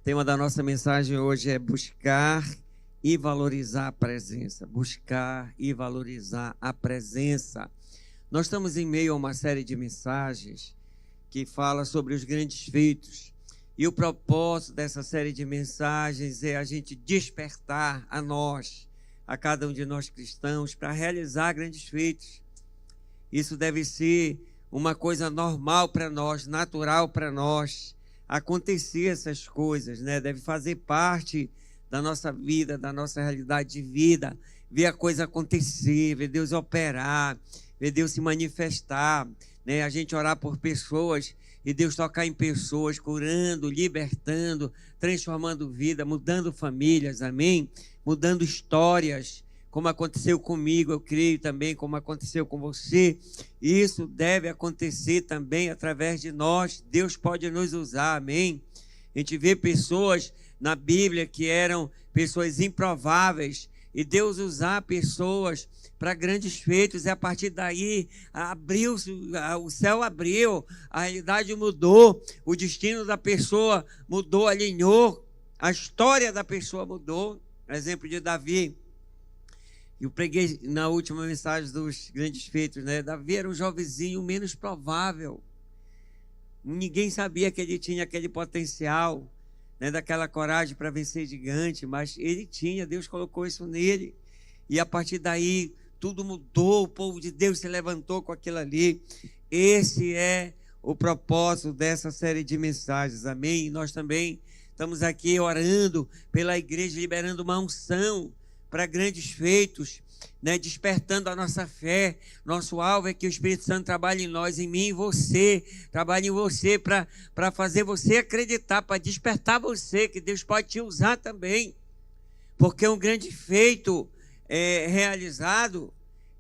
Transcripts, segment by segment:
tema da nossa mensagem hoje é buscar e valorizar a presença. Buscar e valorizar a presença. Nós estamos em meio a uma série de mensagens que fala sobre os grandes feitos. E o propósito dessa série de mensagens é a gente despertar a nós, a cada um de nós cristãos, para realizar grandes feitos. Isso deve ser uma coisa normal para nós, natural para nós, acontecer essas coisas, né? Deve fazer parte da nossa vida, da nossa realidade de vida, ver a coisa acontecer, ver Deus operar, ver Deus se manifestar, né? A gente orar por pessoas e Deus tocar em pessoas, curando, libertando, transformando vida, mudando famílias, amém? Mudando histórias, como aconteceu comigo, eu creio também, como aconteceu com você. Isso deve acontecer também através de nós. Deus pode nos usar, amém? A gente vê pessoas na Bíblia que eram pessoas improváveis, e Deus usar pessoas para grandes feitos, e a partir daí abriu-se, o céu abriu, a realidade mudou, o destino da pessoa mudou, alinhou, a história da pessoa mudou. Exemplo de Davi. Eu preguei na última mensagem dos grandes feitos, né? Davi era um jovenzinho menos provável. Ninguém sabia que ele tinha aquele potencial, né? Daquela coragem para vencer gigante, mas ele tinha, Deus colocou isso nele. E a partir daí, tudo mudou, o povo de Deus se levantou com aquilo ali. Esse é o propósito dessa série de mensagens, amém? E nós também estamos aqui orando pela igreja, liberando uma unção para grandes feitos, né? Despertando a nossa fé. Nosso alvo é que o Espírito Santo trabalhe em nós, em mim e você, trabalhe em você para fazer você acreditar, para despertar você, que Deus pode te usar também, porque um grande feito realizado,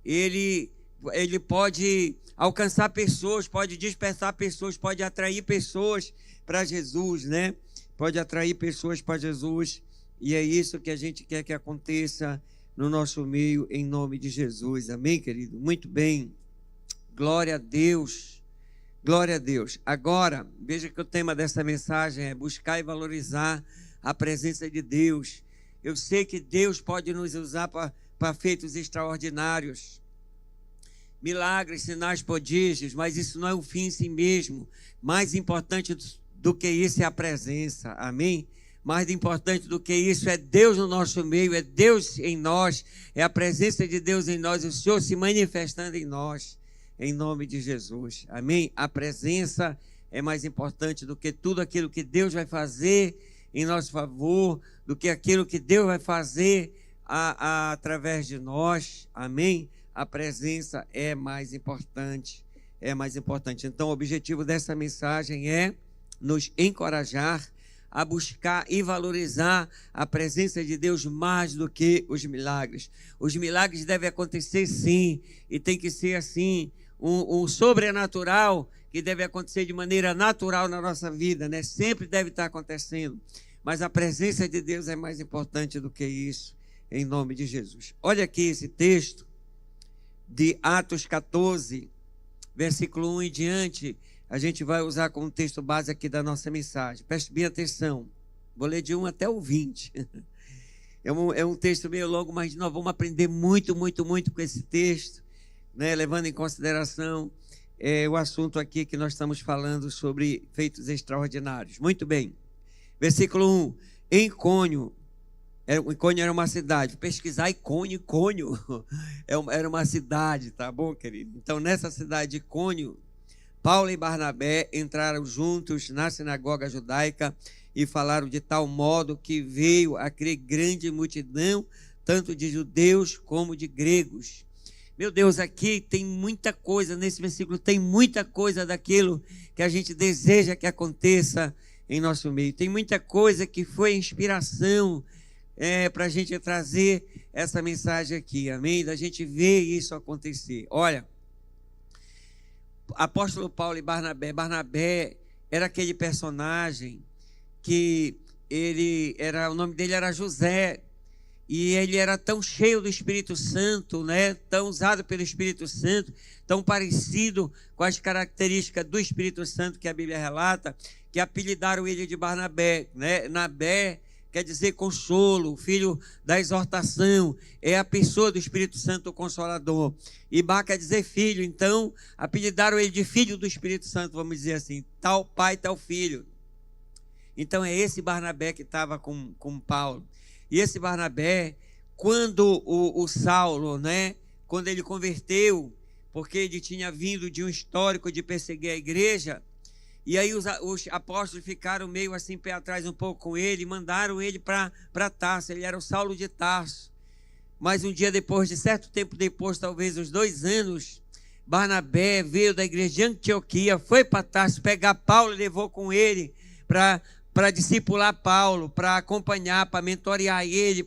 ele pode alcançar pessoas, pode despertar pessoas, pode atrair pessoas para Jesus, né? Pode atrair pessoas para Jesus. E é isso que a gente quer que aconteça no nosso meio, em nome de Jesus. Amém, querido? Muito bem. Glória a Deus. Glória a Deus. Agora, veja que o tema dessa mensagem é buscar e valorizar a presença de Deus. Eu sei que Deus pode nos usar para feitos extraordinários, milagres, sinais, prodígios, mas isso não é o fim em si mesmo. Mais importante do que isso é a presença. Amém? Mais importante do que isso é Deus no nosso meio, é Deus em nós, é a presença de Deus em nós, o Senhor se manifestando em nós, em nome de Jesus, amém? A presença é mais importante do que tudo aquilo que Deus vai fazer em nosso favor, do que aquilo que Deus vai fazer através de nós, amém? A presença é mais importante, é mais importante. Então, o objetivo dessa mensagem é nos encorajar a buscar e valorizar a presença de Deus mais do que os milagres. Os milagres devem acontecer sim, e tem que ser assim, um sobrenatural que deve acontecer de maneira natural na nossa vida, né? Sempre deve estar acontecendo, mas a presença de Deus é mais importante do que isso, em nome de Jesus. Olha aqui esse texto de Atos 14, versículo 1 em diante. A gente vai usar como texto base aqui da nossa mensagem. Preste bem atenção. Vou ler de 1 até o 20. É um texto meio longo, mas nós vamos aprender muito com esse texto, né? Levando em consideração o assunto aqui que nós estamos falando sobre feitos extraordinários. Muito bem. Versículo 1. Em Icônio. Icônio era uma cidade. Pesquisar Icônio era uma cidade, tá bom, querido? Então, nessa cidade de Icônio, Paulo e Barnabé entraram juntos na sinagoga judaica e falaram de tal modo que veio a crer grande multidão, tanto de judeus como de gregos. Meu Deus, aqui tem muita coisa, nesse versículo tem muita coisa daquilo que a gente deseja que aconteça em nosso meio. Tem muita coisa que foi inspiração para a gente trazer essa mensagem aqui, amém? Da gente ver isso acontecer. Olha, apóstolo Paulo e Barnabé era aquele personagem que o nome dele era José, E ele era tão cheio do Espírito Santo, né? Tão usado pelo Espírito Santo, tão parecido com as características do Espírito Santo que a Bíblia relata, que apelidaram ele de Barnabé, né? Nabé quer dizer consolo, filho da exortação, é a pessoa do Espírito Santo, o Consolador. E Bar quer dizer filho, então apelidaram ele de filho do Espírito Santo, vamos dizer assim, tal pai, tal filho. Então é esse Barnabé que estava com Paulo. E esse Barnabé, quando o Saulo, né, quando ele converteu, porque ele tinha vindo de um histórico de perseguir a igreja, e aí os apóstolos ficaram meio assim, pé atrás um pouco com ele, mandaram ele para Tarso. Ele era o Saulo de Tarso. Mas um dia depois, de certo tempo depois, talvez uns 2 anos, Barnabé veio da igreja de Antioquia, foi para Tarso pegar Paulo e levou com ele para discipular Paulo, para acompanhar, para mentorear ele,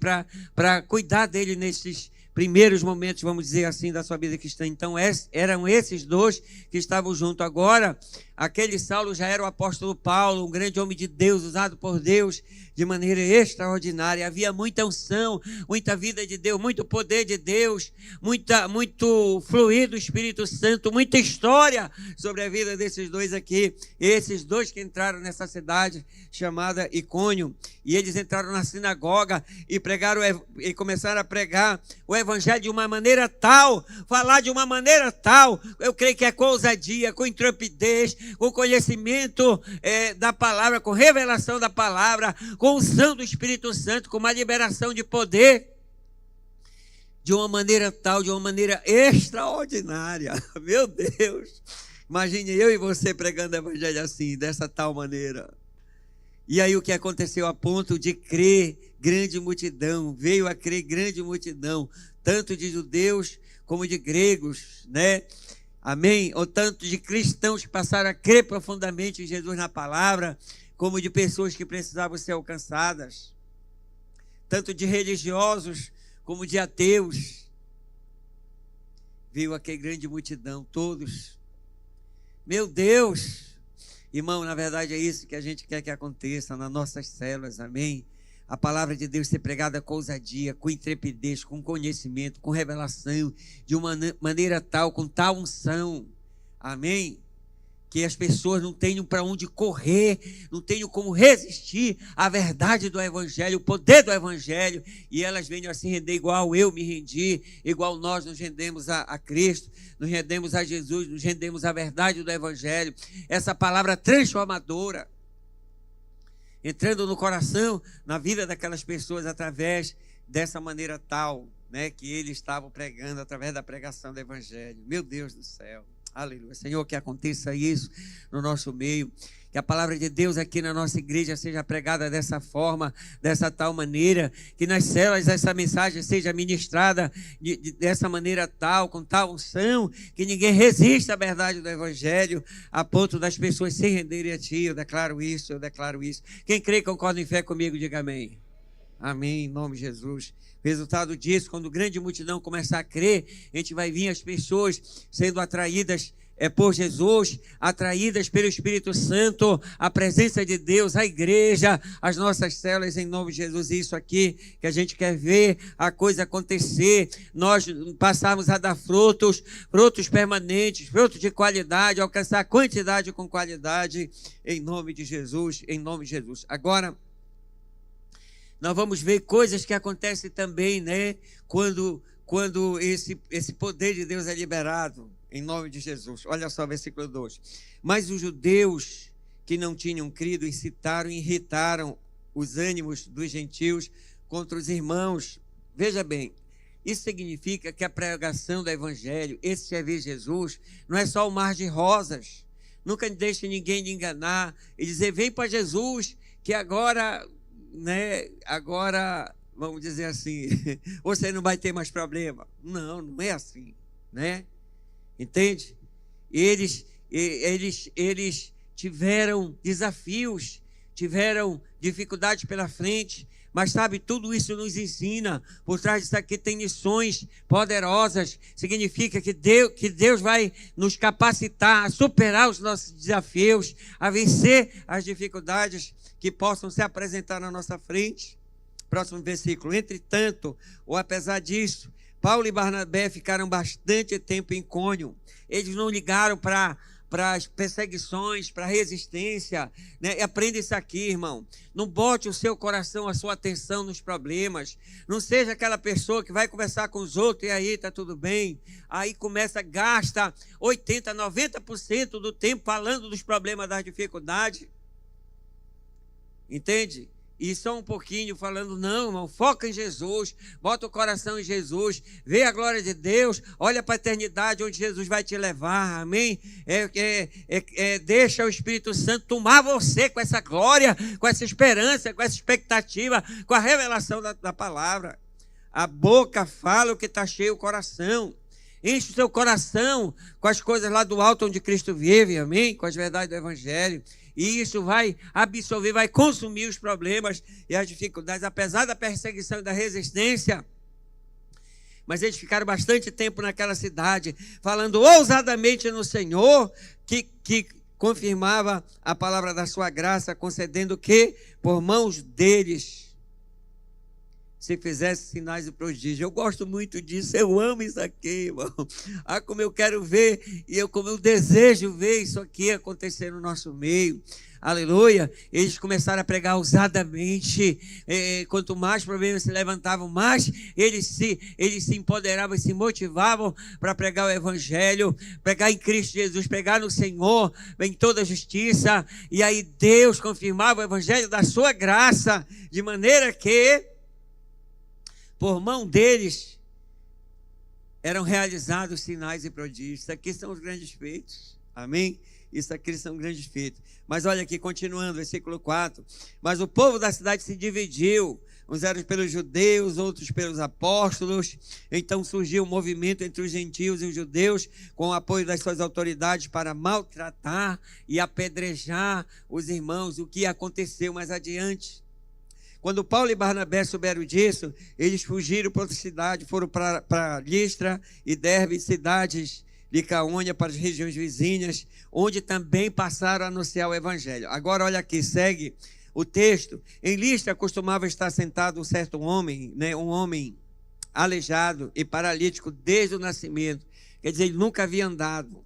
para cuidar dele nesses primeiros momentos, vamos dizer assim, da sua vida cristã. Então eram esses 2 que estavam juntos. Agora, aquele Saulo já era o apóstolo Paulo, um grande homem de Deus, usado por Deus de maneira extraordinária. Havia muita unção, muita vida de Deus, muito poder de Deus, muito fluir do Espírito Santo, muita história sobre a vida desses 2 aqui. Esses 2 que entraram nessa cidade chamada Icônio, e eles entraram na sinagoga e começaram a pregar o evangelho de uma maneira tal, falar de uma maneira tal, eu creio que é com ousadia, com intrepidez, com conhecimento da palavra, com revelação da palavra, com unção do Espírito Santo, com uma liberação de poder, de uma maneira tal, de uma maneira extraordinária. Meu Deus, imagine eu e você pregando o evangelho assim, dessa tal maneira. E aí o que aconteceu a ponto de crer grande multidão, veio a crer grande multidão, tanto de judeus como de gregos, né? Amém? Ou tanto de cristãos que passaram a crer profundamente em Jesus na palavra, como de pessoas que precisavam ser alcançadas, tanto de religiosos como de ateus. Veio aquela grande multidão, todos. Meu Deus! Irmão, na verdade é isso que a gente quer que aconteça nas nossas células, amém? A palavra de Deus ser pregada com ousadia, com intrepidez, com conhecimento, com revelação, de uma maneira tal, com tal unção, amém? Que as pessoas não tenham para onde correr, não tenham como resistir à verdade do Evangelho, o poder do Evangelho, e elas venham a se render igual eu me rendi, igual nós nos rendemos a Cristo, nos rendemos a Jesus, nos rendemos à verdade do Evangelho, essa palavra transformadora, entrando no coração, na vida daquelas pessoas, através dessa maneira tal, né, que eles estavam pregando, através da pregação do Evangelho. Meu Deus do céu. Aleluia. Senhor, que aconteça isso no nosso meio, que a palavra de Deus aqui na nossa igreja seja pregada dessa forma, dessa tal maneira, que nas células essa mensagem seja ministrada dessa maneira tal, com tal unção, que ninguém resista à verdade do Evangelho, a ponto das pessoas se renderem a Ti. Eu declaro isso, eu declaro isso. Quem crê e concorda em fé comigo, diga amém. Amém, em nome de Jesus. O resultado disso, quando grande multidão começar a crer, a gente vai vir as pessoas sendo atraídas por Jesus, atraídas pelo Espírito Santo, a presença de Deus, a igreja, as nossas células, em nome de Jesus. Isso aqui que a gente quer ver a coisa acontecer, nós passarmos a dar frutos permanentes, frutos de qualidade, alcançar quantidade com qualidade, em nome de Jesus, em nome de Jesus. Agora, nós vamos ver coisas que acontecem também, né? Quando esse poder de Deus é liberado, em nome de Jesus. Olha só, versículo 2. Mas os judeus que não tinham crido incitaram e irritaram os ânimos dos gentios contra os irmãos. Veja bem, isso significa que a pregação do Evangelho, esse servir Jesus, não é só um mar de rosas. Nunca deixe ninguém lhe enganar e dizer, vem para Jesus, que agora, né, vamos dizer assim, você não vai ter mais problema. Não, não é assim, né? Entende? Eles tiveram desafios, tiveram dificuldades pela frente, mas sabe, tudo isso nos ensina. Por trás disso aqui tem lições poderosas. Significa que Deus vai nos capacitar a superar os nossos desafios, a vencer as dificuldades que possam se apresentar na nossa frente. Próximo versículo. Entretanto, ou apesar disso, Paulo e Barnabé ficaram bastante tempo em Icônio. Eles não ligaram para as perseguições, para a resistência, né? E aprenda isso aqui, irmão. Não bote o seu coração, a sua atenção nos problemas. Não seja aquela pessoa que vai conversar com os outros e aí está tudo bem. Aí gasta 80%, 90% do tempo falando dos problemas, das dificuldades. Entende? E só um pouquinho falando, não, irmão, foca em Jesus, bota o coração em Jesus, vê a glória de Deus, olha para a eternidade onde Jesus vai te levar, amém? Deixa o Espírito Santo tomar você com essa glória, com essa esperança, com essa expectativa, com a revelação da palavra. A boca fala o que está cheio o coração. Enche o seu coração com as coisas lá do alto onde Cristo vive, amém? Com as verdades do Evangelho. E isso vai absorver, vai consumir os problemas e as dificuldades, apesar da perseguição e da resistência. Mas eles ficaram bastante tempo naquela cidade, falando ousadamente no Senhor, que confirmava a palavra da sua graça, concedendo que, por mãos deles, se fizesse sinais e prodígios. Eu gosto muito disso, eu amo isso aqui, irmão. Como eu quero ver, como eu desejo ver isso aqui acontecer no nosso meio. Aleluia. Eles começaram a pregar ousadamente. Quanto mais problemas se levantavam, mais eles se empoderavam e se motivavam para pregar o Evangelho, pregar em Cristo Jesus, pregar no Senhor, em toda a justiça. E aí Deus confirmava o Evangelho da sua graça, de maneira que por mão deles eram realizados sinais e prodígios. Isso aqui são os grandes feitos. Amém? Isso aqui são grandes feitos. Mas olha aqui, continuando, versículo 4. Mas o povo da cidade se dividiu. Uns eram pelos judeus, outros pelos apóstolos. Então surgiu um movimento entre os gentios e os judeus, com o apoio das suas autoridades, para maltratar e apedrejar os irmãos. O que aconteceu mais adiante? Quando Paulo e Barnabé souberam disso, eles fugiram para outra cidade, foram para Listra e Derbe, cidades de Licaônia, para as regiões vizinhas, onde também passaram a anunciar o Evangelho. Agora olha aqui, segue o texto. Em Listra costumava estar sentado um certo homem, né, um homem aleijado e paralítico desde o nascimento. Quer dizer, ele nunca havia andado,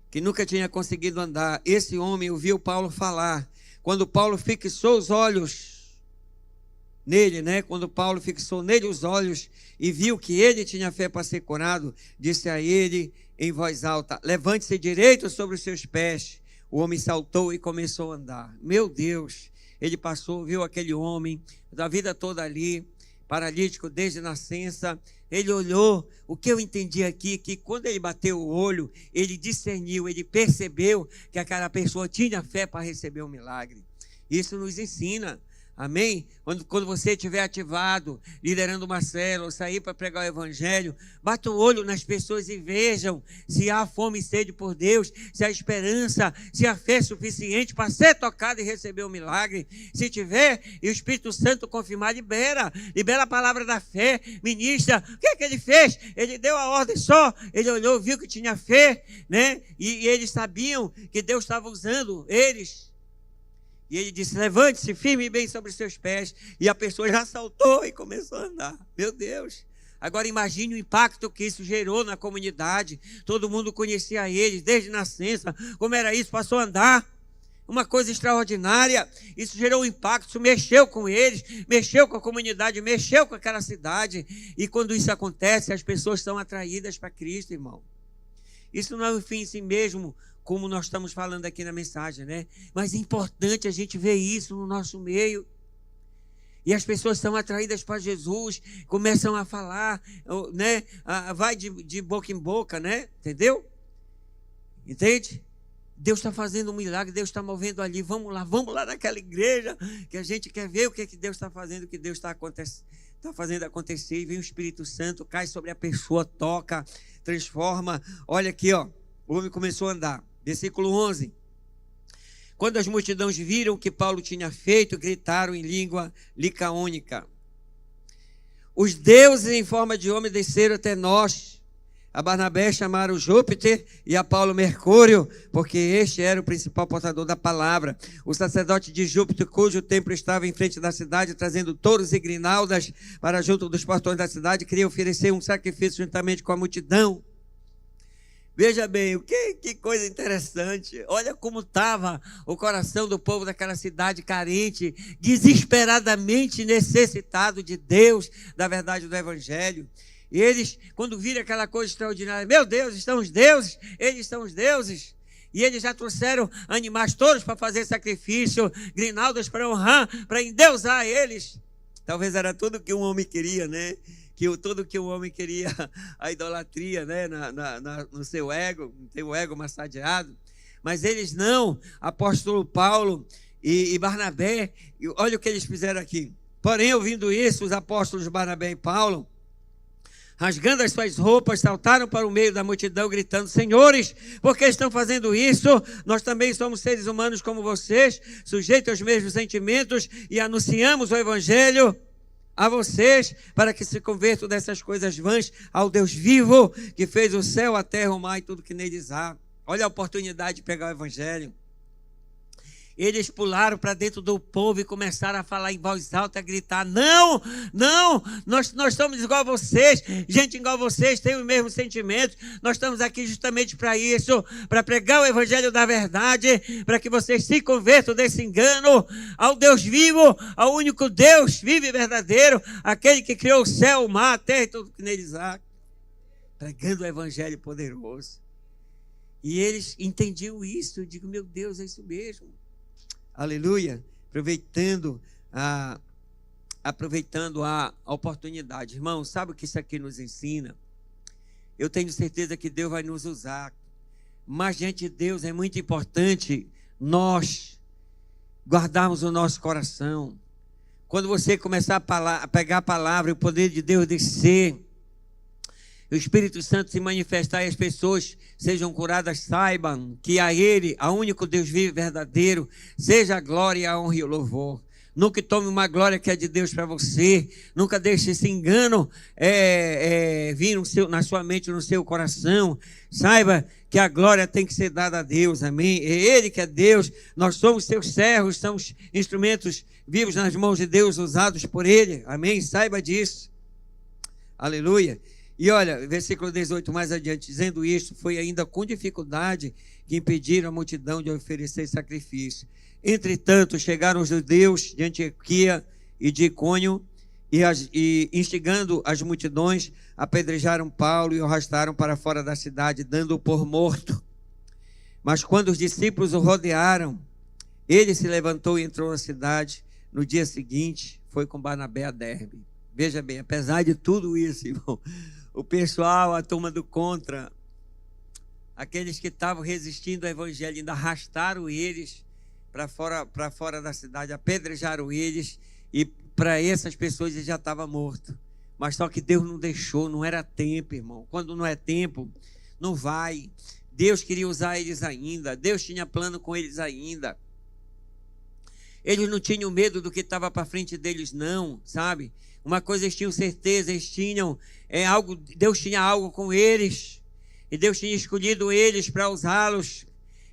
que nunca tinha conseguido andar. Esse homem ouviu Paulo falar. Quando Paulo fixou os olhos nele, né? Quando Paulo fixou nele os olhos e viu que ele tinha fé para ser curado, disse a ele em voz alta: levante-se direito sobre os seus pés. O homem saltou e começou a andar. Meu Deus, ele passou, viu aquele homem da vida toda ali, paralítico desde a nascença. Ele olhou. O que eu entendi aqui, que quando ele bateu o olho, ele discerniu, ele percebeu que aquela pessoa tinha fé para receber um milagre. Isso nos ensina. Amém? Quando você estiver ativado, liderando uma célula, sair para pregar o Evangelho, bata o olho nas pessoas e vejam se há fome e sede por Deus, se há esperança, se há fé suficiente para ser tocado e receber o milagre. Se tiver, e o Espírito Santo confirmar, libera a palavra da fé, ministra. O que é que ele fez? Ele deu a ordem só, ele olhou, viu que tinha fé, né? E eles sabiam que Deus estava usando eles. E ele disse: levante-se firme bem sobre os seus pés. E a pessoa já saltou e começou a andar. Meu Deus! Agora imagine o impacto que isso gerou na comunidade. Todo mundo conhecia eles desde nascença. Como era isso? Passou a andar. Uma coisa extraordinária. Isso gerou um impacto, isso mexeu com eles, mexeu com a comunidade, mexeu com aquela cidade. E quando isso acontece, as pessoas são atraídas para Cristo, irmão. Isso não é um fim em si mesmo, como nós estamos falando aqui na mensagem, né? Mas é importante a gente ver isso no nosso meio. E as pessoas são atraídas para Jesus, começam a falar, né? Vai de boca em boca, né? Entendeu? Entende? Deus está fazendo um milagre, Deus está movendo ali. Vamos lá naquela igreja, que a gente quer ver o que Deus está fazendo, o que Deus está fazendo acontecer. E vem o Espírito Santo, cai sobre a pessoa, toca, transforma. Olha aqui, ó, o homem começou a andar. Versículo 11. Quando as multidões viram o que Paulo tinha feito, gritaram em língua licaônica: os deuses em forma de homem desceram até nós. A Barnabé chamaram Júpiter e a Paulo Mercúrio, porque este era o principal portador da palavra. O sacerdote de Júpiter, cujo templo estava em frente da cidade, trazendo touros e grinaldas para junto dos portões da cidade, queria oferecer um sacrifício juntamente com a multidão. Veja bem, que coisa interessante. Olha como estava o coração do povo daquela cidade carente, desesperadamente necessitado de Deus, da verdade do Evangelho. E eles, quando viram aquela coisa extraordinária, meu Deus, estão os deuses, eles são os deuses. E eles já trouxeram animais todos para fazer sacrifício, grinaldas para honrar, para endeusar eles. Talvez era tudo que um homem queria, né? Tudo que o homem queria, a idolatria, né? No seu ego, no seu ego massageado. Mas eles não, apóstolo Paulo e Barnabé, olha o que eles fizeram aqui. Porém, ouvindo isso, os apóstolos Barnabé e Paulo, rasgando as suas roupas, saltaram para o meio da multidão, gritando: Senhores, por que estão fazendo isso? Nós também somos seres humanos como vocês, sujeitos aos mesmos sentimentos, e anunciamos o Evangelho a vocês, para que se convertam dessas coisas vãs ao Deus vivo, que fez o céu, a terra, o mar e tudo que neles há. Olha a oportunidade de pegar o Evangelho. Eles pularam para dentro do povo e começaram a falar em voz alta, a gritar: não, nós somos igual a vocês, gente igual a vocês, tem os mesmos sentimentos, nós estamos aqui justamente para isso, para pregar o Evangelho da verdade, para que vocês se convertam desse engano ao Deus vivo, ao único Deus vivo e verdadeiro, aquele que criou o céu, o mar, a terra e tudo que neles há, pregando o Evangelho poderoso. E eles entendiam isso. Eu digo: meu Deus, é isso mesmo. Aleluia, aproveitando a oportunidade. Irmão, sabe o que isso aqui nos ensina? Eu tenho certeza que Deus vai nos usar, mas diante de Deus é muito importante nós guardarmos o nosso coração. Quando você começar a pegar a palavra e o poder de Deus descer, o Espírito Santo se manifestar e as pessoas sejam curadas, saibam que a Ele, a único Deus vivo e verdadeiro, seja a glória, a honra e o louvor. Nunca tome uma glória que é de Deus para você. Nunca deixe esse engano vir na sua mente, no seu coração. Saiba que a glória tem que ser dada a Deus, amém? É Ele que é Deus, nós somos seus servos, somos instrumentos vivos nas mãos de Deus, usados por Ele, amém? Saiba disso, aleluia. E olha, versículo 18, mais adiante, dizendo isto, foi ainda com dificuldade que impediram a multidão de oferecer sacrifício. Entretanto, chegaram os judeus de Antioquia e de Icônio, e instigando as multidões, apedrejaram Paulo e o arrastaram para fora da cidade, dando-o por morto. Mas quando os discípulos o rodearam, ele se levantou e entrou na cidade. No dia seguinte, foi com Barnabé a Derbe. Veja bem, apesar de tudo isso, irmão, o pessoal, a turma do contra, aqueles que estavam resistindo ao Evangelho, ainda arrastaram eles para fora da cidade, apedrejaram eles, e para essas pessoas ele já estava morto. Mas só que Deus não deixou, não era tempo, irmão. Quando não é tempo, não vai. Deus queria usar eles ainda, Deus tinha plano com eles ainda. Eles não tinham medo do que estava para frente deles, não, sabe? Uma coisa eles tinham certeza, eles tinham Deus tinha algo com eles, e Deus tinha escolhido eles para usá-los,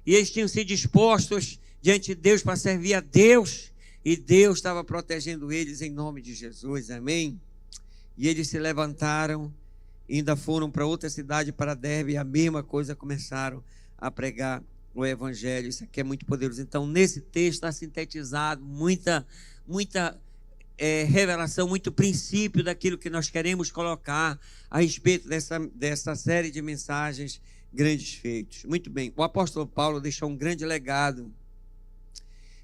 e eles tinham se dispostos diante de Deus para servir a Deus, e Deus estava protegendo eles em nome de Jesus, amém? E eles se levantaram, ainda foram para outra cidade, para Derbe, e a mesma coisa, começaram a pregar o Evangelho. Isso aqui é muito poderoso. Então, nesse texto está sintetizado muita revelação, muito princípio daquilo que nós queremos colocar a respeito dessa série de mensagens, grandes feitos. Muito bem, o apóstolo Paulo deixou um grande legado,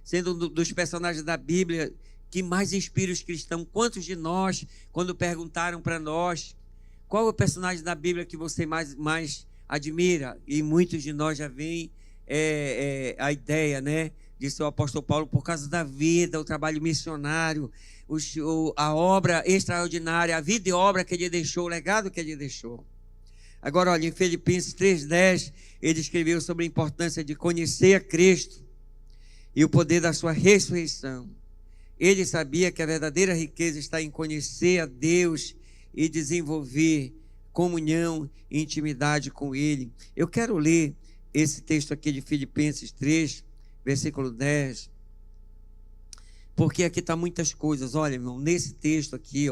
sendo um dos personagens da Bíblia que mais inspira os cristãos. Quantos de nós, quando perguntaram para nós qual é o personagem da Bíblia que você mais admira, e muitos de nós já veem a ideia, né, de ser o apóstolo Paulo, por causa da vida, o trabalho missionário, a obra extraordinária, a vida e obra que ele deixou, o legado que ele deixou. Agora, olha, em Filipenses 3,10, ele escreveu sobre a importância de conhecer a Cristo e o poder da sua ressurreição. Ele sabia que a verdadeira riqueza está em conhecer a Deus e desenvolver comunhão e intimidade com Ele. Eu quero ler esse texto aqui de Filipenses 3, versículo 10, porque aqui está muitas coisas. Olha, irmão, nesse texto aqui,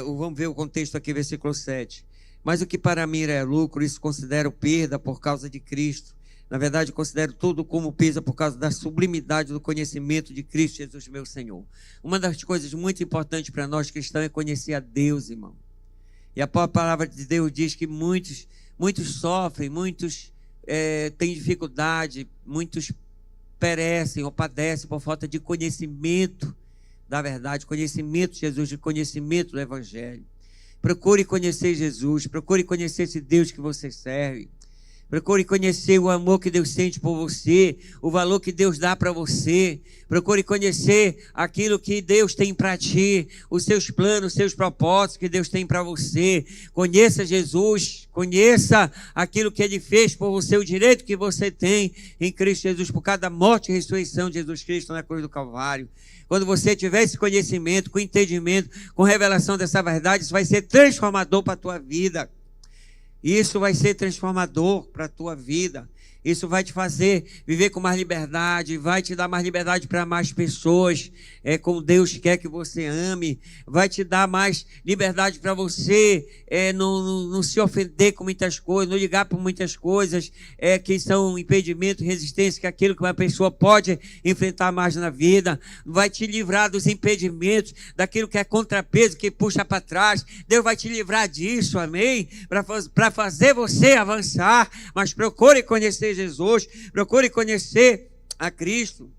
vamos ver o contexto aqui, versículo 7. Mas o que para mim é lucro, isso considero perda por causa de Cristo. Na verdade, considero tudo como perda por causa da sublimidade do conhecimento de Cristo Jesus, meu Senhor. Uma das coisas muito importantes para nós cristãos é conhecer a Deus, irmão. E a palavra de Deus diz que muitos sofrem, muitos têm dificuldade, muitos perecem ou padecem por falta de conhecimento da verdade, conhecimento de Jesus, de conhecimento do Evangelho. Procure conhecer Jesus, procure conhecer esse Deus que você serve. Procure conhecer o amor que Deus sente por você, o valor que Deus dá para você. Procure conhecer aquilo que Deus tem para ti, os seus planos, os seus propósitos que Deus tem para você. Conheça Jesus, conheça aquilo que Ele fez por você, o direito que você tem em Cristo Jesus, por causa da morte e ressurreição de Jesus Cristo na cruz do Calvário. Quando você tiver esse conhecimento, com entendimento, com revelação dessa verdade, isso vai ser transformador para a tua vida. Isso vai ser transformador para a tua vida. Isso vai te fazer viver com mais liberdade, vai te dar mais liberdade para mais pessoas, como Deus quer que você ame, vai te dar mais liberdade para você não se ofender com muitas coisas, não ligar por muitas coisas que são impedimento, resistência, que é aquilo que uma pessoa pode enfrentar mais na vida, vai te livrar dos impedimentos, daquilo que é contrapeso, que puxa para trás. Deus vai te livrar disso, amém? Para fazer você avançar, mas procure conhecer Jesus, procure conhecer a Cristo.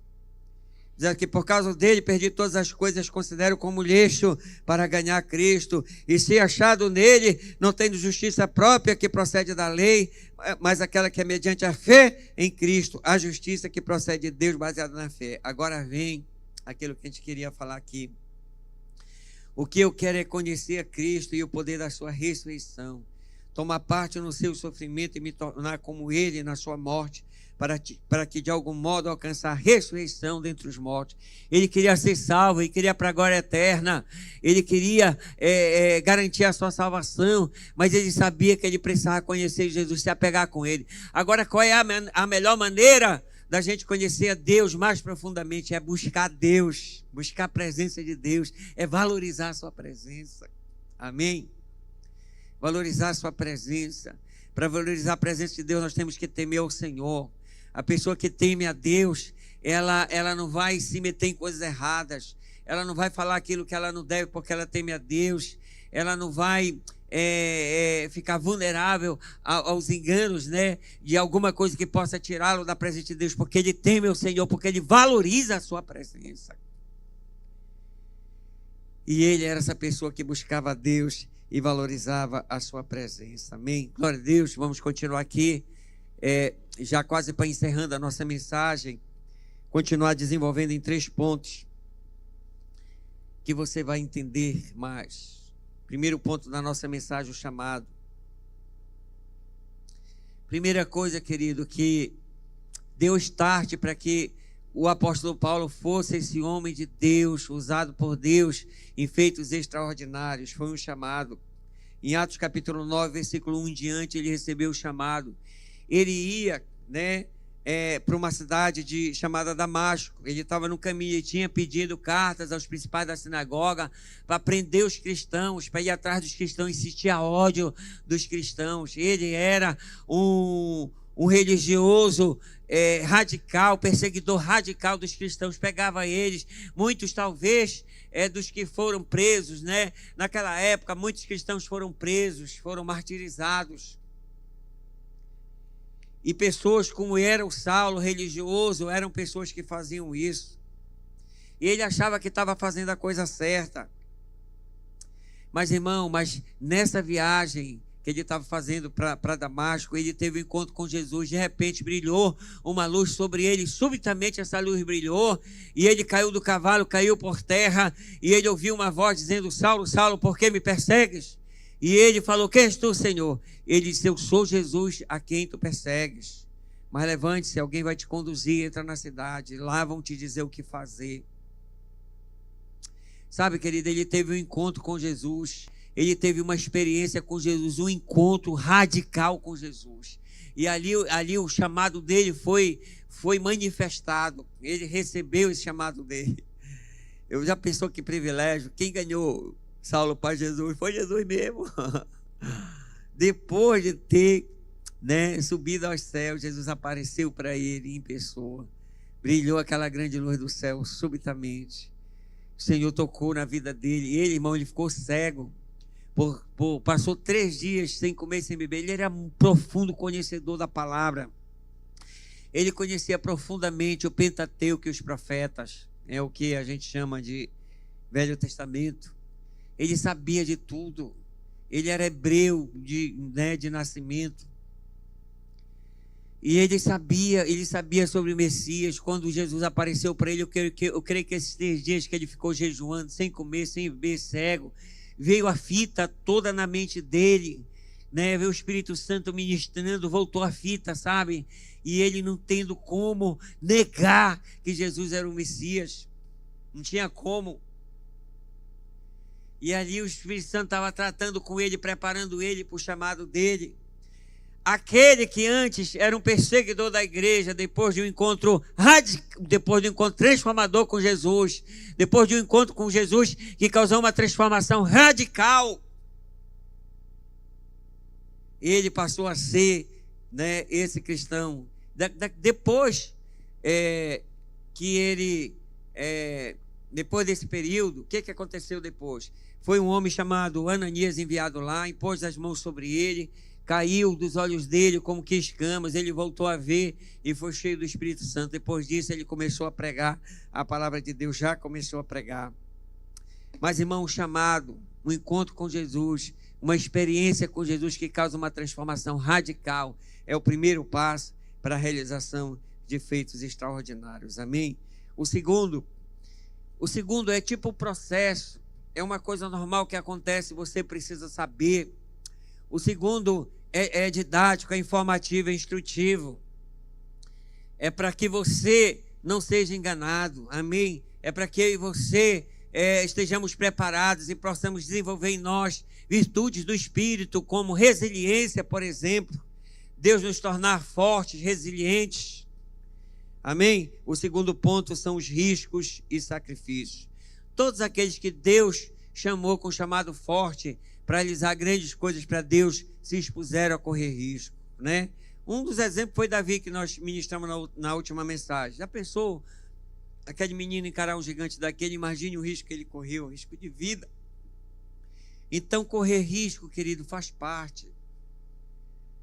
Diz que por causa dele perdi todas as coisas, considero como lixo para ganhar Cristo, e se achado nele, não tendo justiça própria que procede da lei, mas aquela que é mediante a fé em Cristo, a justiça que procede de Deus baseada na fé. Agora vem aquilo que a gente queria falar aqui. O que eu quero é conhecer a Cristo e o poder da sua ressurreição, tomar parte no seu sofrimento e me tornar como ele na sua morte, para que de algum modo alcançar a ressurreição dentre os mortos. Ele queria ser salvo, ele queria para a glória eterna, ele queria garantir a sua salvação, mas ele sabia que ele precisava conhecer Jesus, se apegar com ele. Agora, qual é a melhor maneira da gente conhecer a Deus mais profundamente? É buscar Deus, buscar a presença de Deus, é valorizar a sua presença. Amém? Valorizar a sua presença. Para valorizar a presença de Deus, nós temos que temer ao Senhor. A pessoa que teme a Deus, ela não vai se meter em coisas erradas, ela não vai falar aquilo que ela não deve porque ela teme a Deus, ela não vai ficar vulnerável aos enganos, né, de alguma coisa que possa tirá-lo da presença de Deus, porque ele teme ao Senhor, porque ele valoriza a sua presença. E ele era essa pessoa que buscava a Deus e valorizava a sua presença. Amém? Glória a Deus. Vamos continuar aqui, já quase para encerrando a nossa mensagem, continuar desenvolvendo em 3 pontos que você vai entender mais. Primeiro ponto da nossa mensagem, o chamado. Primeira coisa, querido, que deu start para que o apóstolo Paulo fosse esse homem de Deus, usado por Deus em feitos extraordinários, foi um chamado. Em Atos capítulo 9, versículo 1 em diante, ele recebeu o chamado. Ele ia, para uma cidade chamada Damasco. Ele estava no caminho, ele tinha pedido cartas aos principais da sinagoga para prender os cristãos, para ir atrás dos cristãos, insistir a ódio dos cristãos. Ele era um religioso radical, perseguidor radical dos cristãos, pegava eles, muitos talvez dos que foram presos, né? Naquela época muitos cristãos foram presos, foram martirizados, e pessoas como era o Saulo, religioso, eram pessoas que faziam isso, e ele achava que estava fazendo a coisa certa. Mas irmão, nessa viagem que ele estava fazendo para Damasco, ele teve um encontro com Jesus. De repente brilhou uma luz sobre ele, subitamente essa luz brilhou, e ele caiu do cavalo, caiu por terra, e ele ouviu uma voz dizendo: Saulo, Saulo, por que me persegues? E ele falou: quem és tu, Senhor? Ele disse: eu sou Jesus a quem tu persegues, mas levante-se, alguém vai te conduzir, entra na cidade, lá vão te dizer o que fazer. Sabe, querido, ele teve um encontro com Jesus. ele teve uma experiência com Jesus, um encontro radical com Jesus. E ali o chamado dele foi manifestado. Ele recebeu esse chamado dele. Eu já pensou que privilégio? Quem ganhou Saulo para Jesus? Foi Jesus mesmo. Depois de ter, subido aos céus, Jesus apareceu para ele em pessoa. Brilhou aquela grande luz do céu subitamente. O Senhor tocou na vida dele. Ele, irmão, ele ficou cego. Passou 3 dias sem comer e sem beber. Ele era um profundo conhecedor da palavra. Ele conhecia profundamente o Pentateuco e os profetas. É o que a gente chama de Velho Testamento. Ele sabia de tudo. Ele era hebreu de nascimento. E ele sabia sobre o Messias. Quando Jesus apareceu para ele, eu creio que esses 3 dias que ele ficou jejuando, sem comer, sem beber, cego, veio a fita toda na mente dele, veio o Espírito Santo ministrando, voltou a fita, sabe? E ele não tendo como negar que Jesus era o Messias, não tinha como. E ali o Espírito Santo estava tratando com ele, preparando ele para o chamado dele. Aquele que antes era um perseguidor da igreja, depois de um encontro transformador com Jesus, depois de um encontro com Jesus que causou uma transformação radical, ele passou a ser, esse cristão. Depois depois desse período, o que aconteceu depois? Foi um homem chamado Ananias enviado lá, impôs as mãos sobre ele, caiu dos olhos dele como que escamas, ele voltou a ver e foi cheio do Espírito Santo. Depois disso ele começou a pregar a palavra de Deus, já começou a pregar. Mas, irmão, um chamado, um encontro com Jesus, uma experiência com Jesus que causa uma transformação radical, é o primeiro passo para a realização de feitos extraordinários. Amém? O segundo é tipo o processo, é uma coisa normal que acontece, você precisa saber. O segundo é didático, é informativo, é instrutivo. É para que você não seja enganado. Amém? É para que eu e você estejamos preparados e possamos desenvolver em nós virtudes do Espírito, como resiliência, por exemplo. Deus nos tornar fortes, resilientes. Amém? O segundo ponto são os riscos e sacrifícios. Todos aqueles que Deus chamou com chamado forte para realizar grandes coisas para Deus, se expuseram a correr risco, Um dos exemplos foi Davi, que nós ministramos na última mensagem. Já pensou aquele menino encarar um gigante daquele? Imagine o risco que ele correu, o risco de vida. Então, correr risco, querido, faz parte,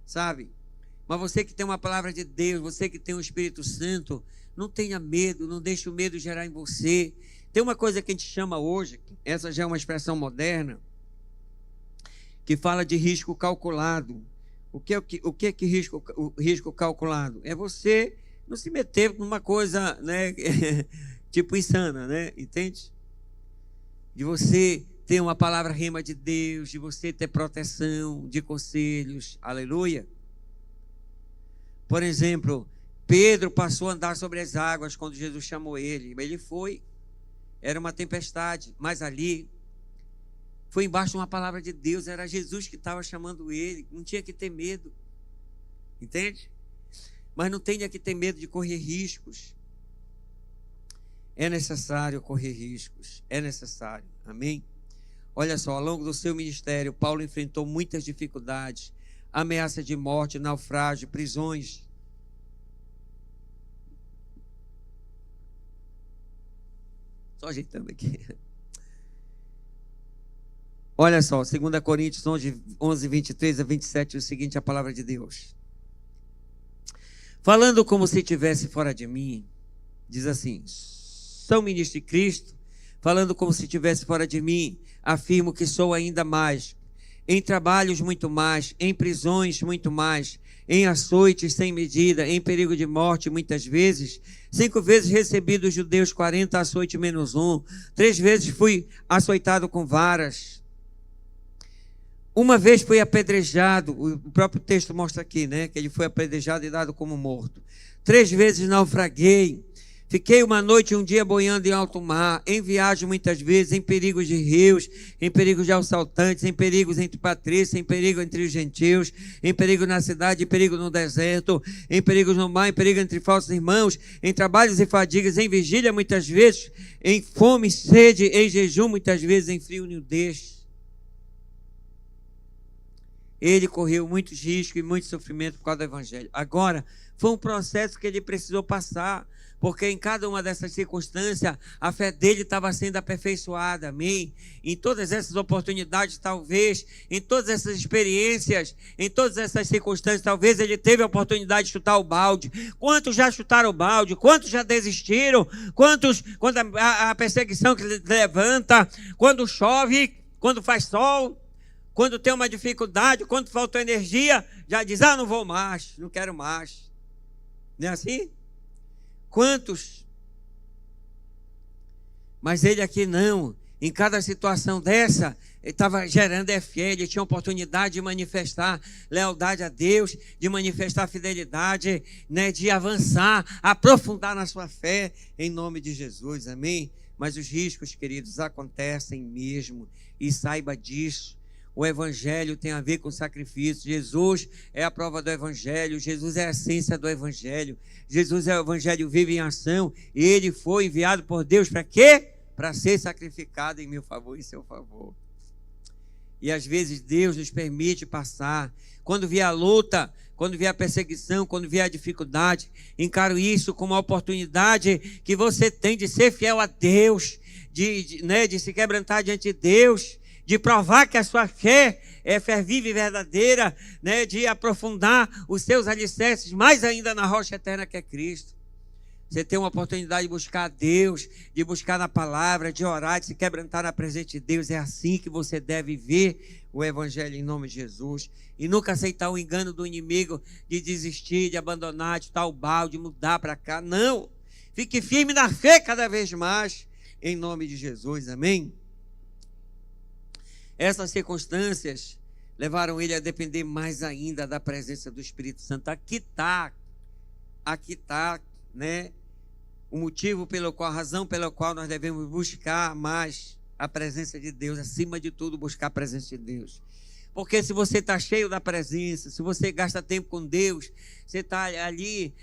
sabe? Mas você que tem uma palavra de Deus, você que tem o Espírito Santo, não tenha medo, não deixe o medo gerar em você. Tem uma coisa que a gente chama hoje, essa já é uma expressão moderna, que fala de risco calculado. O que é risco calculado? É você não se meter numa coisa, tipo insana, entende? De você ter uma palavra rema de Deus, de você ter proteção, de conselhos, aleluia. Por exemplo, Pedro passou a andar sobre as águas quando Jesus chamou ele. Ele foi, era uma tempestade, mas ali foi embaixo de uma palavra de Deus, era Jesus que estava chamando ele, não tinha que ter medo, entende? Mas não tenha que ter medo de correr riscos. É necessário correr riscos, é necessário, amém? Olha só, ao longo do seu ministério, Paulo enfrentou muitas dificuldades, ameaça de morte, naufrágio, prisões. Só ajeitando aqui. Olha só, 2 Coríntios 11, 23 a 27, o seguinte, a palavra de Deus. Falando como se estivesse fora de mim, diz assim, sou ministro de Cristo, falando como se estivesse fora de mim, afirmo que sou ainda mais, em trabalhos muito mais, em prisões muito mais, em açoites sem medida, em perigo de morte muitas vezes. 5 vezes recebi dos judeus 40 açoites menos 1, 3 vezes fui açoitado com varas. Uma vez foi apedrejado, o próprio texto mostra aqui, que ele foi apedrejado e dado como morto. 3 vezes naufraguei, Fiquei uma noite e um dia boiando em alto mar, em viagem muitas vezes, em perigos de rios, em perigos de assaltantes, em perigos entre patrícios, em perigo entre os gentios, em perigo na cidade, em perigo no deserto, em perigos no mar, em perigo entre falsos irmãos, em trabalhos e fadigas, em vigília muitas vezes, em fome e sede, em jejum muitas vezes, em frio e nudez. Ele correu muitos riscos e muito sofrimento por causa do evangelho. Agora, foi um processo que ele precisou passar, porque em cada uma dessas circunstâncias, a fé dele estava sendo aperfeiçoada, amém? Em todas essas oportunidades, talvez, em todas essas experiências, em todas essas circunstâncias, talvez ele teve a oportunidade de chutar o balde. Quantos já chutaram o balde? Quantos já desistiram? Quantos, quando a perseguição que levanta, quando chove, quando faz sol, quando tem uma dificuldade, quando faltou energia, já diz, não vou mais, não quero mais. Não é assim? Quantos? Mas ele aqui não. Em cada situação dessa, ele estava gerando fé, ele tinha oportunidade de manifestar lealdade a Deus, de manifestar fidelidade, né, de avançar, aprofundar na sua fé, em nome de Jesus, amém? Mas os riscos, queridos, acontecem mesmo, e saiba disso. O evangelho tem a ver com sacrifício. Jesus é a prova do evangelho. Jesus é a essência do evangelho. Jesus é o evangelho vivo em ação. E ele foi enviado por Deus para quê? Para ser sacrificado em meu favor e seu favor. E às vezes Deus nos permite passar. Quando vier a luta, quando vier a perseguição, quando vier a dificuldade, encaro isso como uma oportunidade que você tem de ser fiel a Deus, de se quebrantar diante de Deus, de provar que a sua fé é fé viva e verdadeira, né? De aprofundar os seus alicerces mais ainda na rocha eterna que é Cristo. Você tem uma oportunidade de buscar a Deus, de buscar na palavra, de orar, de se quebrantar na presença de Deus. É assim que você deve ver o evangelho em nome de Jesus. E nunca aceitar o engano do inimigo de desistir, de abandonar, de tal balde, de mudar para cá. Não! Fique firme na fé cada vez mais, em nome de Jesus. Amém? Essas circunstâncias levaram ele a depender mais ainda da presença do Espírito Santo. Aqui está, né, o motivo pelo qual, a razão pela qual nós devemos buscar mais a presença de Deus, acima de tudo buscar a presença de Deus. Porque se você está cheio da presença, se você gasta tempo com Deus, você está ali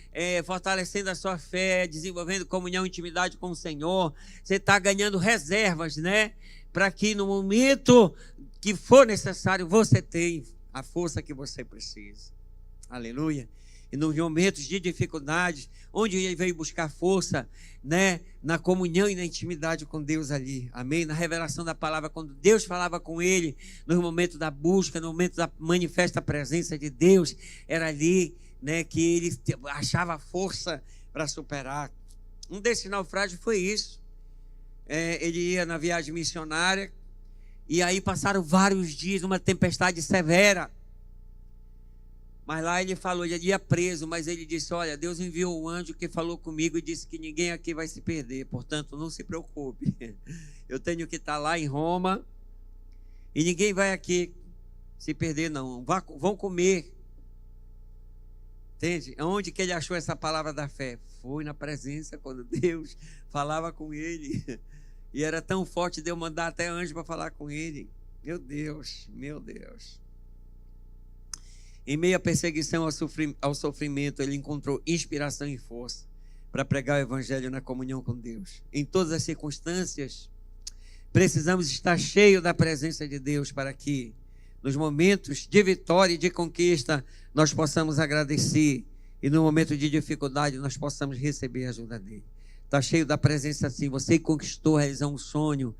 fortalecendo a sua fé, desenvolvendo comunhão e intimidade com o Senhor, você está ganhando reservas, né? Para que no momento que for necessário, você tenha a força que você precisa. Aleluia. E nos momentos de dificuldade, onde ele veio buscar força, né? Na comunhão e na intimidade com Deus ali. Amém? Na revelação da palavra, quando Deus falava com ele, no momento da busca, no momento da manifesta presença de Deus, era ali, né, que ele achava força para superar. Um desses naufrágios foi isso. Ele ia na viagem missionária e aí passaram vários dias numa tempestade severa. Mas lá ele falou, ele ia preso, mas ele disse, olha, Deus enviou um anjo que falou comigo e disse que ninguém aqui vai se perder, portanto não se preocupe. Eu tenho que estar lá em Roma e ninguém vai aqui se perder não, vão comer. Entende? Onde que ele achou essa palavra da fé? Foi na presença, quando Deus falava com ele. E era tão forte de eu mandar até anjo para falar com ele. Meu Deus, meu Deus. Em meio à perseguição ao sofrimento, ele encontrou inspiração e força para pregar o evangelho na comunhão com Deus. Em todas as circunstâncias, precisamos estar cheios da presença de Deus para que, nos momentos de vitória e de conquista, nós possamos agradecer e no momento de dificuldade nós possamos receber a ajuda dele. Está cheio da presença assim, você conquistou, realizou um sonho,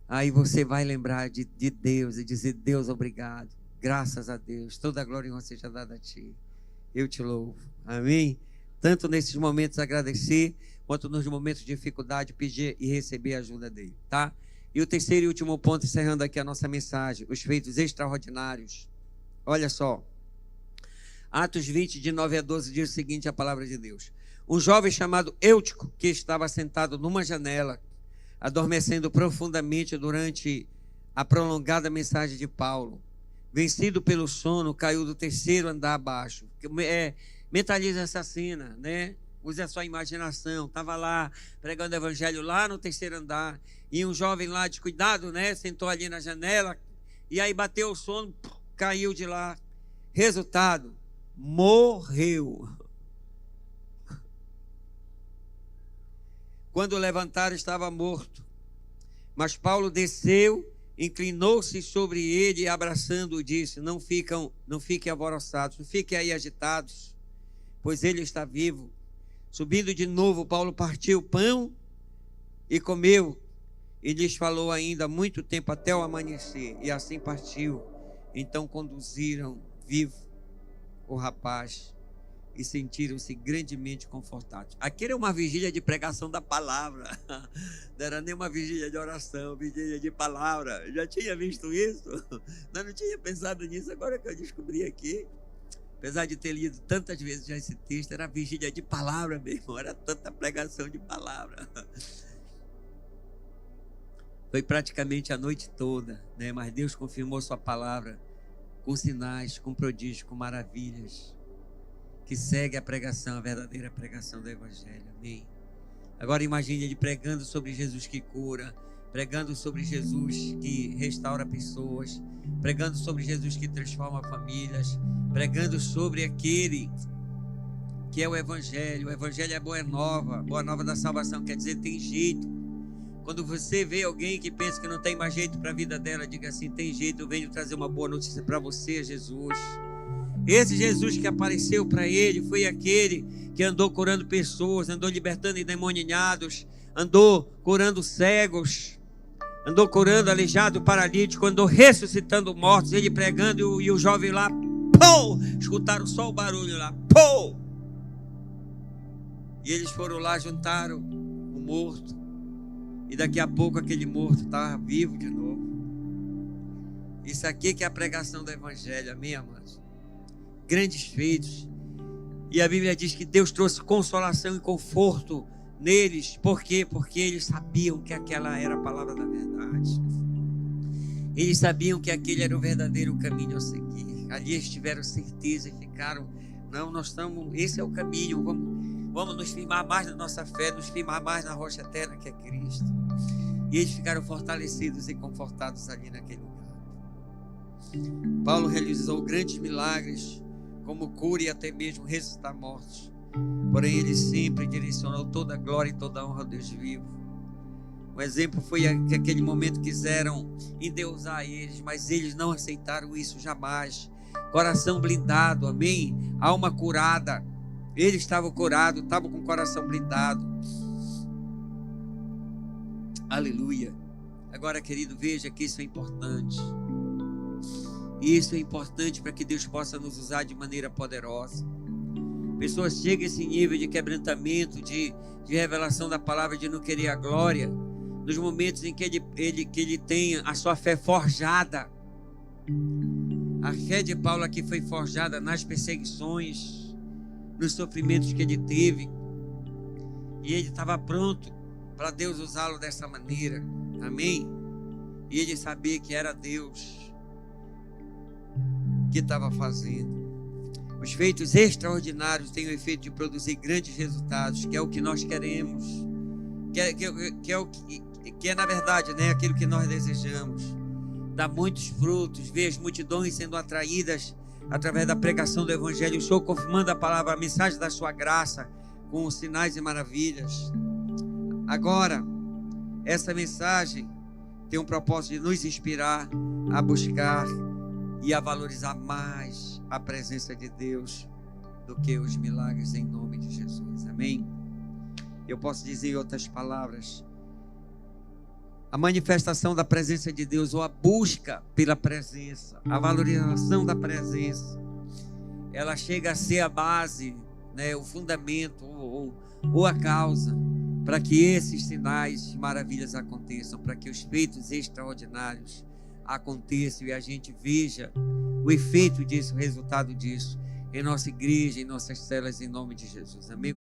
aí você vai lembrar de Deus e dizer, Deus, obrigado, graças a Deus, toda a glória e honra seja dada a ti, eu te louvo, amém? Tanto nesses momentos agradecer, quanto nos momentos de dificuldade pedir e receber a ajuda dele, tá? E o terceiro e último ponto, encerrando aqui a nossa mensagem, os feitos extraordinários. Olha só, Atos 20, de 9 a 12, diz o seguinte, a palavra de Deus. Um jovem chamado Eutico, que estava sentado numa janela, adormecendo profundamente durante a prolongada mensagem de Paulo, vencido pelo sono, caiu do terceiro andar abaixo. Mentaliza essa cena, né? use a sua imaginação. Estava lá pregando o evangelho lá no 3º andar, e um jovem lá descuidado, né, sentou ali na janela, e aí bateu o sono, caiu de lá. Resultado, morreu. Quando levantaram, estava morto. Mas Paulo desceu, inclinou-se sobre ele e, abraçando-o, disse: não fiquem alvoroçados, não fiquem aí agitados, pois ele está vivo. Subindo de novo, Paulo partiu o pão e comeu, e lhes falou ainda muito tempo até o amanhecer, e assim partiu. Então conduziram vivo o rapaz e sentiram-se grandemente confortados. Aquilo é uma vigília de pregação da palavra, não era nem uma vigília de oração, vigília de palavra. Já tinha visto isso? Não tinha pensado nisso, agora que eu descobri aqui. Apesar de ter lido tantas vezes já esse texto, era vigília de palavra mesmo, era tanta pregação de palavra. Foi praticamente a noite toda, né? Mas Deus confirmou sua palavra com sinais, com prodígios, com maravilhas, que segue a pregação, a verdadeira pregação do evangelho. Amém. Agora imagine ele pregando sobre Jesus que cura, pregando sobre Jesus que restaura pessoas, pregando sobre Jesus que transforma famílias, pregando sobre aquele que é o evangelho. O evangelho é boa nova da salvação, quer dizer, tem jeito. Quando você vê alguém que pensa que não tem mais jeito para a vida dela, diga assim: tem jeito, eu venho trazer uma boa notícia para você, Jesus. Esse Jesus que apareceu para ele foi aquele que andou curando pessoas, andou libertando endemoniados, andou curando cegos, andou curando aleijado, paralítico, andou ressuscitando mortos. Ele pregando e o jovem lá, pô! Escutaram só o barulho lá, pô! E eles foram lá, juntaram o morto, e daqui a pouco aquele morto estava vivo de novo. Isso aqui que é a pregação do evangelho, amém, amados? Grandes feitos. E a Bíblia diz que Deus trouxe consolação e conforto neles. Por quê? Porque eles sabiam que aquela era a palavra da verdade. Eles sabiam que aquele era o verdadeiro caminho a seguir. Ali eles tiveram certeza e ficaram: não, nós estamos, esse é o caminho, vamos nos firmar mais na nossa fé, nos firmar mais na rocha eterna que é Cristo. E eles ficaram fortalecidos e confortados ali naquele lugar. Paulo realizou grandes milagres, como cura e até mesmo ressuscitar mortos. Porém, ele sempre direcionou toda a glória e toda a honra ao Deus vivo. O exemplo foi que aquele momento quiseram endeusar eles, mas eles não aceitaram isso jamais. Coração blindado, amém? Alma curada. Eles estavam curados, estavam com o coração blindado. Aleluia. Agora, querido, veja que isso é importante. Isso é importante para que Deus possa nos usar de maneira poderosa. Pessoas chegam a esse nível de quebrantamento, de revelação da palavra, de não querer a glória, nos momentos em que ele tem a sua fé forjada. A fé de Paulo aqui foi forjada nas perseguições, nos sofrimentos que ele teve. E ele estava pronto para Deus usá-lo dessa maneira. Amém? E ele sabia que era Deus que estava fazendo. Os feitos extraordinários têm o efeito de produzir grandes resultados, que é o que nós queremos, que é na verdade, né, aquilo que nós desejamos. Dá muitos frutos, ver as multidões sendo atraídas através da pregação do evangelho, o Senhor confirmando a palavra, a mensagem da sua graça, com sinais e maravilhas. Agora, essa mensagem tem um propósito de nos inspirar a buscar e a valorizar mais a presença de Deus do que os milagres, em nome de Jesus. Amém? Eu posso dizer em outras palavras, a manifestação da presença de Deus, ou a busca pela presença, a valorização da presença, ela chega a ser a base, né, o fundamento ou a causa para que esses sinais e maravilhas aconteçam, para que os feitos extraordinários aconteçam e a gente veja o efeito disso, o resultado disso em nossa igreja, em nossas células, em nome de Jesus. Amém?